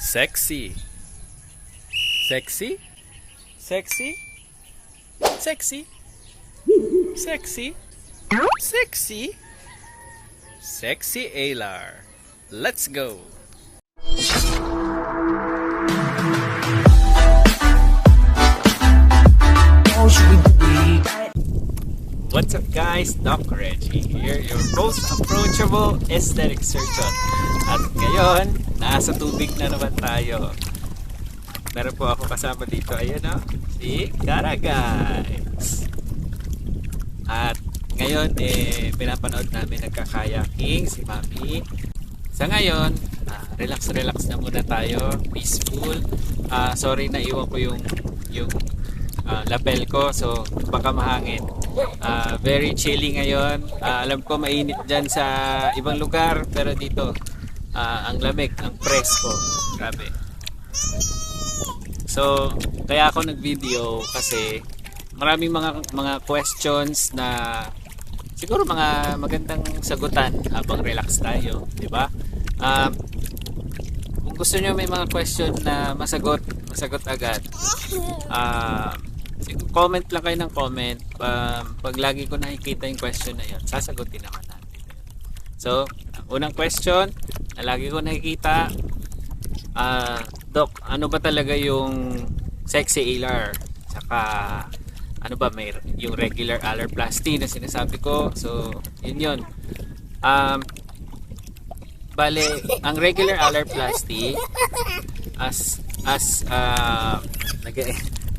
Sexy. Sexy? Sexy? Sexy? Sexy? Sexy? Sexy Alar. Let's go! What's up guys? Doc Reggie here, your most approachable aesthetic surgeon. At ngayon, nasa tubig na naman tayo. Meron po ako kasama dito, ayan o, si Guys. At ngayon, pinapanood namin nagkakayaking si Mami. Sa ngayon, relax na muna tayo, peaceful. Sorry na iwan ko yung lapel ko, so baka mahangin. Very chilly ngayon. Alam ko mainit dyan sa ibang lugar, pero dito ang lamig, ang presko, grabe. So kaya ako nag-video kasi maraming mga questions na siguro mga magandang sagutan habang relax tayo, di ba? Kung gusto nyo may mga question na masagot agad, comment lang kayo ng comment. Pag lagi ko nakikita yung question na yun, sasagutin naman natin. So, ang unang question na lagi ko nakikita, Doc, ano ba talaga yung sexy alar? Saka, ano ba, may yung regular alarplasty na sinasabi ko. So, yun. Bale, ang regular alarplasty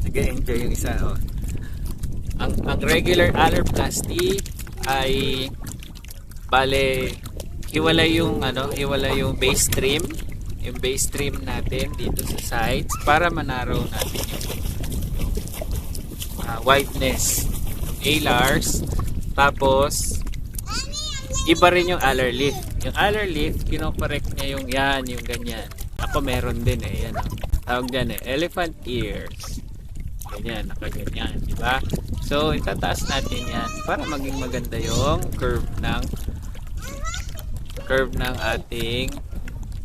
nag-enjoy yung isa, oh. Ang regular alarplasty ay bale hiwalay yung base trim, natin dito sa sides para manaraw natin yung wideness ng alars. Tapos iba rin yung alar lift. Yung alar lift, kino-correct niya yung ganyan. Ako meron din yan, oh. Tawag dyan elephant ears. Ganyan, nakaganyan, di ba? So, itataas natin yan para maging maganda yung curve ng ating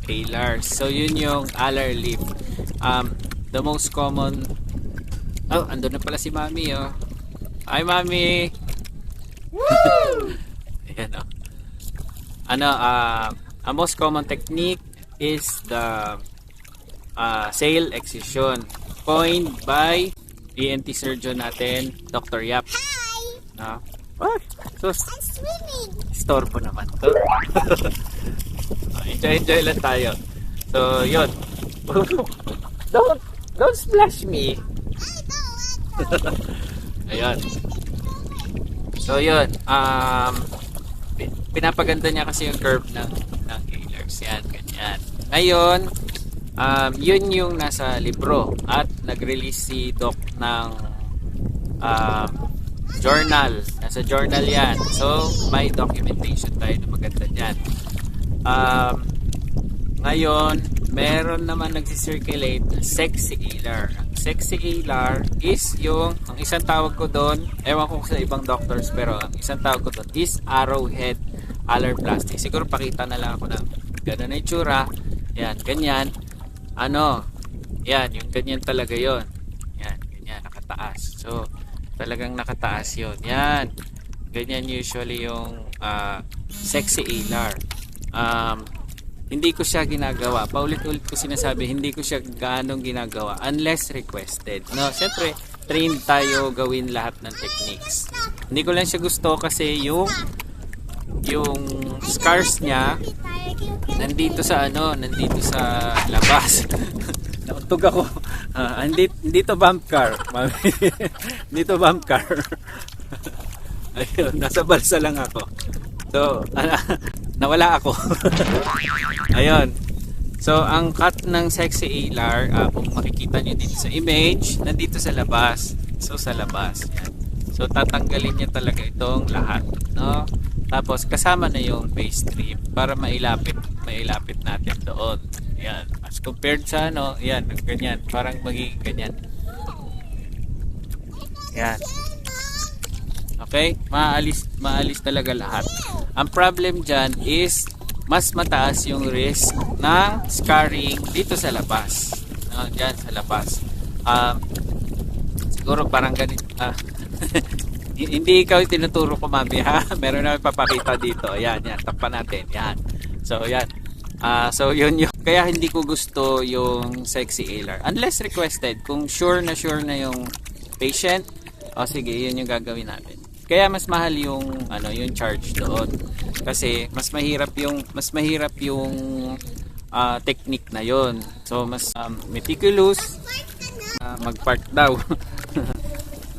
alars. So, yun yung alar lift. The most common... Oh, andun na pala si Mami, oh. Hi, Mami! Woo! Ayan, oh. Ang most common technique is the sail excision coined by ENT surgeon natin, Dr. Yap. Hi! So, I'm swimming! Store po naman to. Enjoy lang tayo. So, yun. Don't splash me. Ayun. So, yun. Pinapaganda niya kasi yung curve ng alars. Yan, ganyan. Ngayon, yun yung nasa libro at nag-release si Doc ng journal. Nasa journal yan. So, may documentation tayo na maganda dyan. Ngayon, meron naman nagsisirculate na sexy alar. Ang sexy alar is yung, ang isang tawag ko doon, ewan ko sa ibang doctors, pero ang isang tawag ko doon is arrowhead alarplasty. Siguro pakita na lang ako ng gano'n na itsura. Yan, ganyan. Yan, yung ganyan talaga yon. Yan, ganyan, nakataas. So, talagang nakataas yon. Yan, ganyan usually yung sexy alar. Hindi ko siya ginagawa. Paulit-ulit ko sinasabi, hindi ko siya ganong ginagawa unless requested. No, syempre, trained tayo gawin lahat ng techniques. Hindi ko lang siya gusto kasi yung scars niya nandito sa labas. Nautog ako. Dito bump car. Dito bump car. Ayun, nasa balsa lang ako. So, nawala ako. Ayun. So, ang cut ng sexy alar, kung makikita nyo dito sa image, nandito sa labas. So, sa labas. Yan. So, tatanggalin niya talaga itong lahat. No? Tapos, kasama na yung base trim para mailapit natin doon. Yan. As compared sa yan, ganyan. Parang magiging ganyan. Yan. Okay? Maalis talaga lahat. Ang problem dyan is mas mataas yung risk ng scarring dito sa labas. No, diyan sa labas. Siguro parang ganito. Hindi ikaw yung tinuturo ko, mami, ha? Meron na papakita dito. Ayan, yan. Takpan natin. Yan. So, yan. So, yun yung... Kaya hindi ko gusto yung sexy ALAR. Unless requested. Kung sure na yung patient, sige, yun yung gagawin natin. Kaya mas mahal yung, yung charge doon. Kasi, mas mahirap yung technique na yon. So, mas meticulous. Mag-part daw.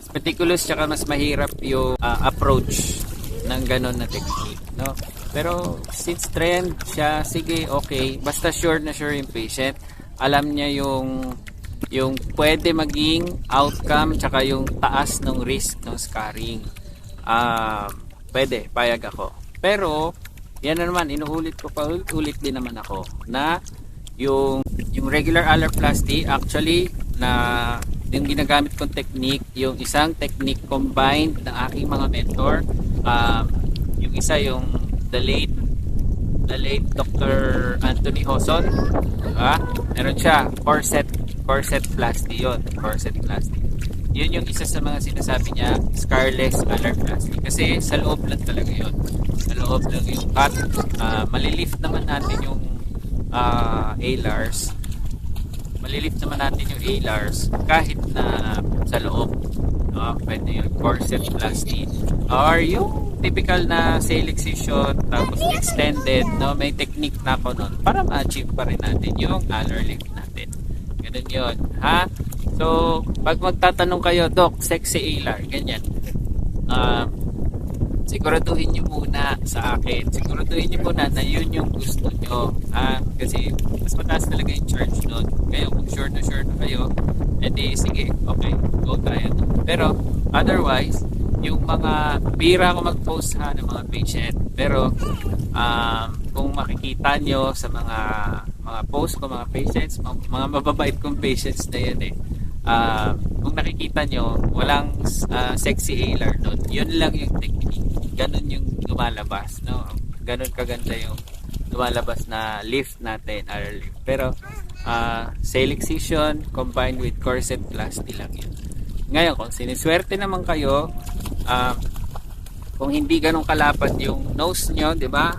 Meticulous, tsaka mas mahirap yung approach ng ganon na technique, no? Pero since trend siya, sige, okay, basta sure na sure yung patient, alam niya yung pwede maging outcome, tsaka yung taas ng risk ng scarring, pwede, payag ako. Pero yan na naman, inuulit ko pa ulit din naman ako na yung regular alarplasty, actually, na yung ginagamit kong technique, yung isang technique combined ng aking mga mentor, yung isa yung the late Dr. Anthony Hoson, meron siya corset plasty, corset plasty. Yun yung isa sa mga sinasabi niya, scarless alarplasty, kasi sa loob lang talaga yun, sa loob lang yung cut. Malilift naman natin yung ALARs, kahit na sa loob. Pwede yung corset plasty or yung typical na sail excision tapos extended, no? May technique na ako nun para ma-achieve pa rin natin yung alar lift natin. Ganun yun, ha? So, pag magtatanong kayo, Doc, sexy ALAR, ganyan, siguraduhin nyo muna sa akin. Siguraduhin nyo muna na yun yung gusto nyo. Kasi mas mataas talaga yung charge nun. Kaya kung sure na kayo, edi sige, okay, go tayo. Pero otherwise, yung mga bira ko mag-post ng mga patient. Pero kung makikita nyo sa mga post ko, mga patients, mga mababait kong patients na yan kung nakikita nyo, walang sexy ALAR nun. Yun lang yung technique. Ganun yung lumalabas, no? Ganun kaganda yung lumalabas na lift natin, alar lift. Pero sail excision combined with corset plasty lang yun. Ngayon, kung siniswerte naman kayo, kung hindi ganun kalapad yung nose nyo, di ba?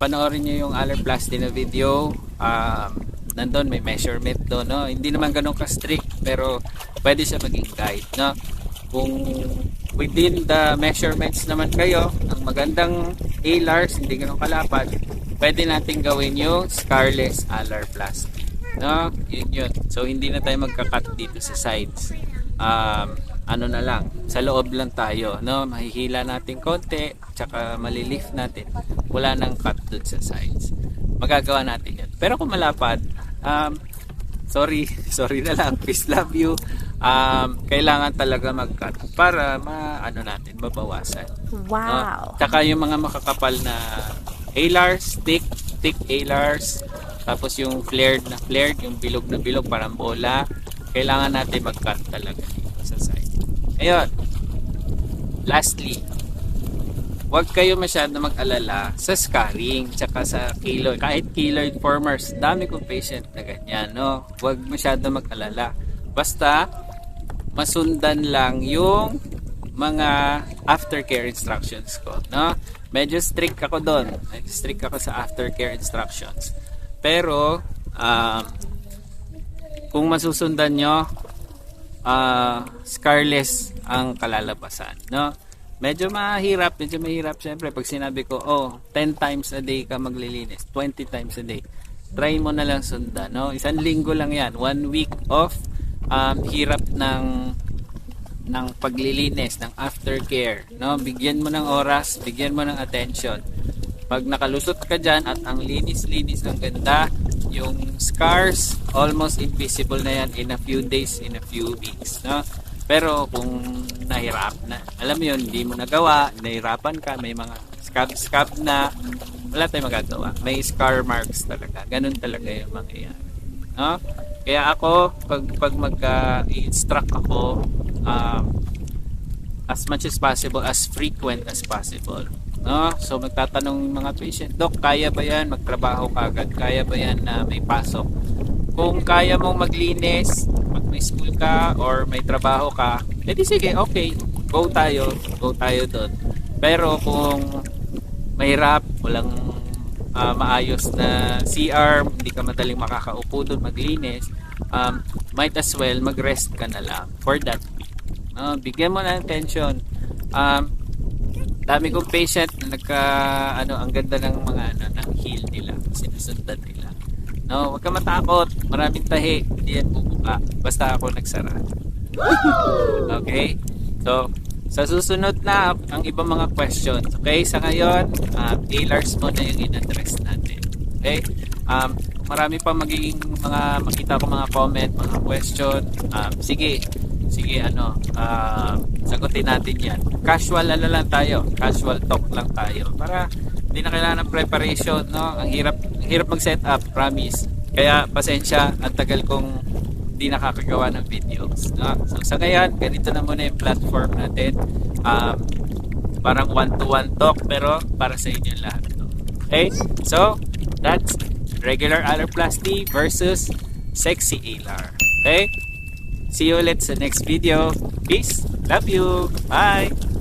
Panoorin nyo yung alarplasty na video. Nandun may measurement doon, no? Hindi naman ganun ka-strict, pero pwede siya maging guide, no? Kung within the measurements naman kayo ng magandang ALARs, hindi ganun kalapad, pwede natin gawin yung scarless alarplasty, no? Yun. So hindi na tayo magka-cut dito sa sides. Ano na lang, sa loob lang tayo, no? Mahihila natin konti, tsaka malilift natin. Wala nang cut doon sa sides. Magagawa natin yan. Pero kung malapad, sorry na lang, peace, love you. Kailangan talaga mag-cut para natin, mabawasan. Wow. Tsaka yung mga makakapal na ALARs, thick ALARs, tapos yung flared, yung bilog na bilog, parang bola, kailangan natin mag-cut talaga dito sa side. Ayun. Lastly, huwag kayo masyado mag-alala sa scarring tsaka sa keloid. Kahit keloid formers, dami kong patient na ganyan, no? Huwag masyado mag-alala. Basta masundan lang yung mga aftercare instructions ko, no? Medyo strict ako doon. Medyo strict ako sa aftercare instructions. Pero kung masusundan nyo, scarless ang kalalabasan, no? Medyo mahirap syempre pag sinabi ko, 10 times a day ka maglilinis, 20 times a day, try mo na lang sundan, no? Isang linggo lang yan, 1 week of hirap ng paglilinis, ng aftercare, no? Bigyan mo ng oras, bigyan mo ng attention. Pag nakalusot ka dyan at ang linis-linis, ang ganda, yung scars almost invisible na yan in a few days, in a few weeks, no? Pero kung nahirap na, alam mo yun, hindi mo nagawa, nahirapan ka, may mga scab na, wala tayong magagawa. May scar marks talaga. Ganun talaga yung mangyayari, no? Kaya ako, pag mag-instruct ako, as much as possible, as frequent as possible, No? So magtatanong yung mga patient, Dok, kaya ba yan magtrabaho kagad? Kaya ba yan na may pasok? Kung kaya mong maglinis pag may school ka or may trabaho ka, edi sige, okay, go tayo doon. Pero kung mahirap, walang maayos na CR, hindi ka madaling makakaupo doon maglinis, might as well mag-rest ka na lang for that week. Bigyan mo ng attention. Dami kong patient na ang ganda ng mga ng heel nila, sinusundan nila. No, huwag ka matakot, maraming tahi, hindi yan bubuka, basta ako nagsara. Okay? So, sa susunod na ang ibang mga questions. Okay, sa ngayon, tailors mo na yung in-address natin. Okay? Marami pa magiging mga makita ko mga comment, mga question. Sige, sagutin natin yan. Casual lang tayo, casual talk lang tayo para hindi na kailangan ng preparation, no? Ang hirap mag-set up, promise. Kaya pasensya, ang tagal kong hindi nakakagawa ng videos, no? So sa ngayon, ganito na muna yung platform natin. Parang one-to-one talk pero para sa inyo lahat to. Okay? So, that's regular aloplasty versus sexy ALAR. Okay? See you ulit sa next video. Peace. Love you. Bye.